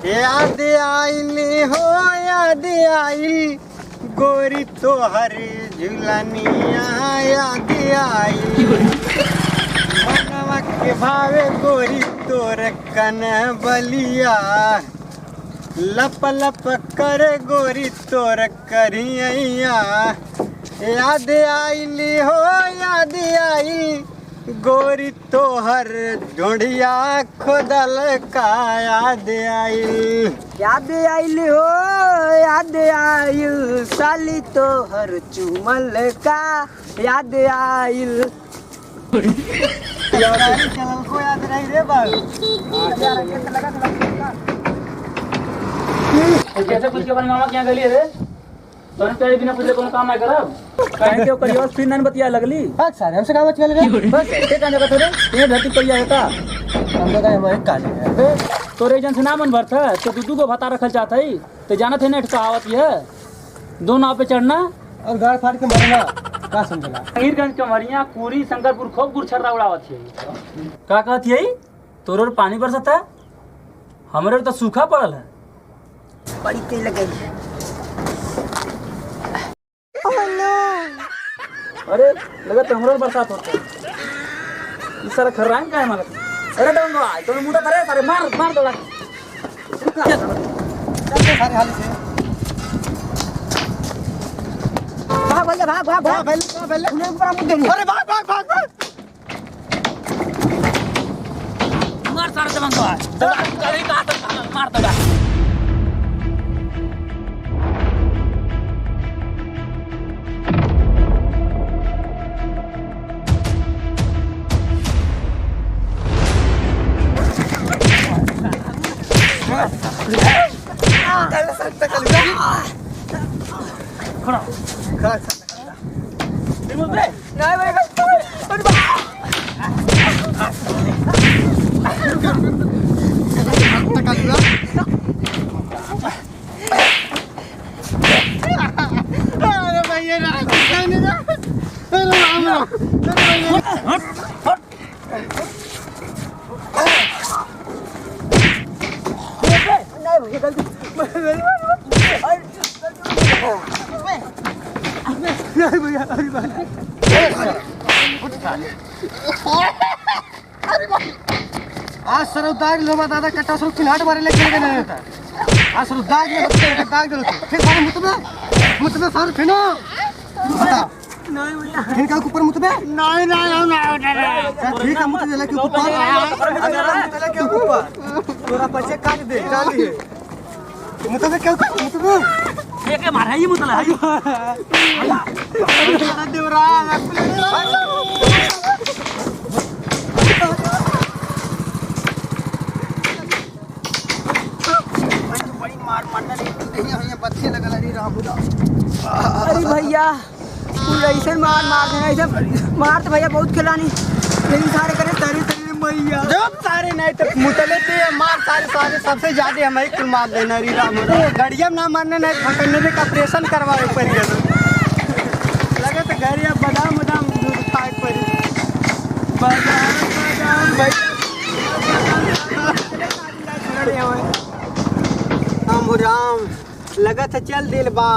याद आइली हो याद आइल गोरी तोहर झुलनिया याद आई मनवा के भावे गोरी तोर कन बलिया लप लप कर गोरी तोर करिया याद आइली हो याद आई गोरी तोहर ढूंढिया खोदल का याद आइल हो याद आइल साली तोहर चुमल का याद आइल चलल को याद नहीं रे बाबू कैसे कुछ के अपन मामा क्या गली रे तोने तेरे बिना पूछे कोनो काम नहीं करब काहे के ओकर योस फिर नन बतिया लगली बात सारे हमसे काम चल रे बस ऐसे काने का थोड़े ये धरती पर या होता हम का हमारे काले है तोरे एजेंट से ना मन भरता तो दू को भता रखल चाहत है तो जानत है नेट कहावत ये दो नाव पे चढ़ना और गाड़ फाड़ के मरना का समझला मीरगंज कमरिया पूरी शंकरपुर खूब गुरछर्रा उड़ावत है का कहत है तोरे पानी बरसत है हमरे तो सूखा पड़ल है बड़ी तेल लग गई अरे लगा हमरो बरसात होता है इस सारा खर्रान का है मतलब अरे डंगो आ तो मुंडा करे सारे मार दौड़ा सारे हाल से भाग भैया भाग पहले उन्हें ऊपर मुद्दे अरे भाग मार सारे डंगो आ गाड़ी का मार दौड़ा आज सर दाग लो दादा कट्टा सर किनाट मारे लेके गए नहीं होता आज सर दाग में दाग दो फिर सारे मुतबे सारे फिनो बता नहीं भैया फिर का ऊपर मुतबे नहीं ठीक है मुतबे लेके ऊपर मुतबे के ऊपर तोरा पछे काट दे डालिए मुतबे के ऊपर मुतबे ये के मारा ही मुतला देवरा अरे भैया तू ऐसे मार देना ऐसे मार तो भैया बहुत खिलानी लेकिन सारे करे तारी मैया जब सारे नहीं तो मुतले थे मार सारे सबसे ज्यादा हमारी कुल मार देना री राम गड़िया ना मारने नहीं फटने का ऑपरेशन करवाए पर लगे तो गड़िया बादाम दूध खाए पर बादाम राम लगा था चल दिल बा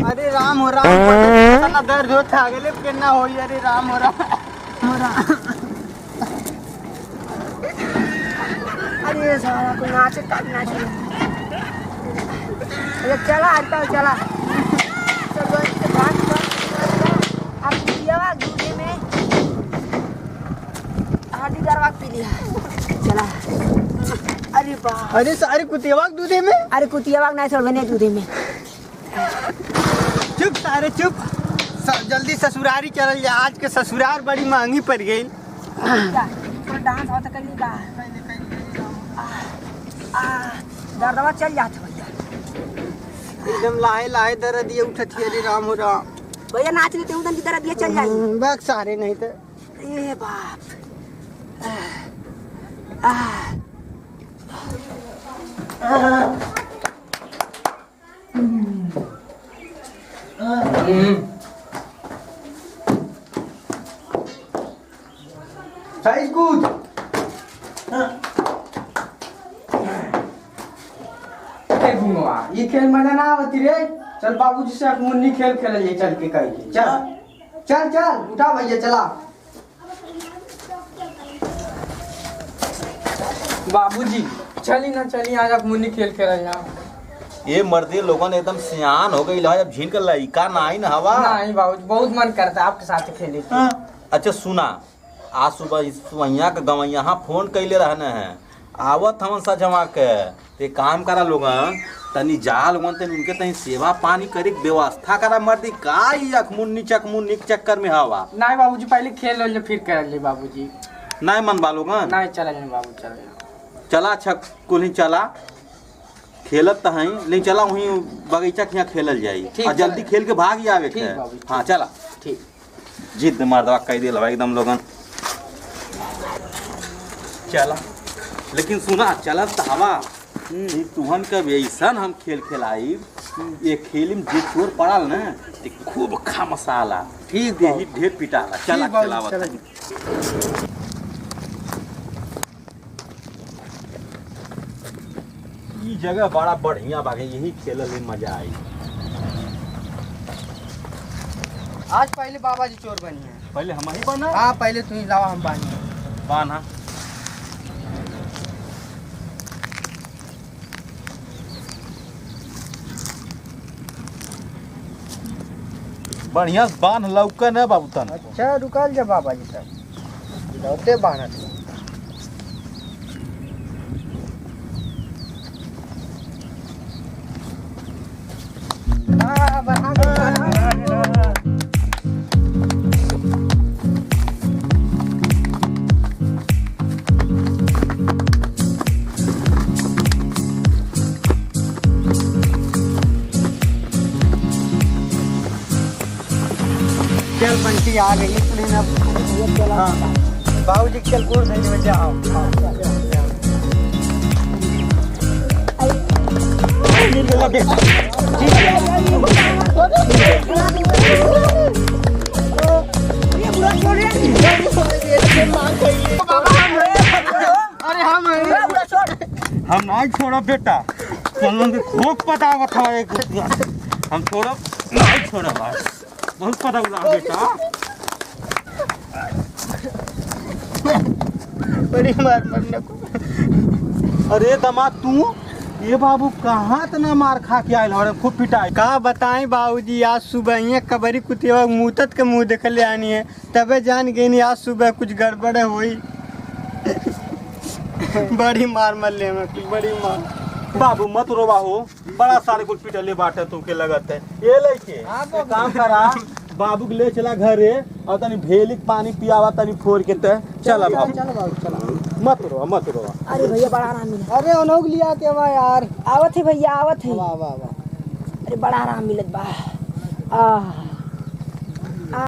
अरे राम हो राम पता दर्द होता अगले केना होई अरे राम हो राम अरे सारा को नाचे अरे चला हटता चला चलो अब पिया दूधे में हाथी गरवा पी लिया चला अरे वाह अरे सारे कुतियावाग दूधे में अरे कुतियावाग नहीं सर बने दूधे में चुप सारे चुप जल्दी ससुरारी चल जा आज के ससुरार बड़ी महंगी पड़ गई डांस होता कर ली दर्दवा चल जाता भैया एकदम लाहे दर्द ये उठती अरे राम हो राम भैया नाच लेते उधर की तरह दिया चल जाएगी बाग सारे नहीं तो ए बाप साइज कूद। ये खेल मजा ना आवती रे। चल बाबूजी से मुन्नी खेल खेल ले चल के कहीं के। चल चल चल उठा भैया चला। बाबूजी चली ना चली आज मुन्नी खेल खेल यहाँ। ये मर्दी लोगन एकदम सियान हो गई अब झीन कर लइका नहीं ना हवा। नहीं बाबूजी बहुत मन करता है आपके साथ खेले की। अच्छा सुना, आज सुबह सुइया के गवैया फोन कैले रहने हैं, आवत हमन सा जमा के ते काम करा लोगन तनी जाल लोगन तनी उनके तनी सेवा पानी करे के व्यवस्था करा। मर्दी का अखमुन्नी चकमुन्नी के चक्कर में हवा। नहीं बाबूजी पहले खेल ले फिर कर ले बाबूजी। नहीं मन बा लोगन। नहीं चला जाए बाबू चला। चला अच्छा कुल चला खेलत तो हैं लेकिन चला वहीं बगीचा के यहाँ खेलल जाई और जल्दी खेल के भाग ही आवे के। हाँ चला ठीक। जिद मर्दवा कह दिल एकदम लोगन। चला लेकिन सुना चलत तो हवा तुहन कब ऐसा हम खेल खेलाई ये खेल में जे चोर पड़ल ना ते खूब खा मसाला ठीक दे ढेर पिटाला। चला चलावत ई जगह बड़ा बढ़िया बागे यही खेलल में मजा आई। आज पहले बाबा जी चोर बनी है। पहले हम ही बना। हाँ पहले तू ही लावा हम बानी बाना। बढ़िया बांध लौकन है बाबू तन। अच्छा रुकल जा बाबा जी तक लौटे बाना। चल बंटी आ गई इसलिए ना बाबूजी चल गोर धंधे में जाओ। अरे हम नहीं छोड़ा बेटा खूब पता था हम छोड़ा नहीं छोड़ा बहुत पता बेटा। बड़ी मार पड़ने को। अरे दामाद तू ये बाबू कहाँ इतना मार खा के आयल हो खूब पिटाई। का बताएं बाबूजी आज सुबह ही कबरी कुतिया मुतत के मुंह देख ले आनी है तबे जान गई नहीं आज सुबह कुछ गड़बड़ हुई। बड़ी मार मल्ले में बड़ी मार। बाबू मत रोवा हो बड़ा सारे कुछ पिटले बाटे तुमके लगत है ये लेके काम करा बाबू के ले चला घरे और तनी भेलिक पानी पियावा तनी फोड़ के ते चला बाबू। चलो बाबू चलो मत रोवा। अरे भैया बड़ा आराम मिला। अरे अनोग लिया के बा यार। आवत है भैया आवत है। वाह वाह वाह। अरे बड़ा आराम मिलत बा।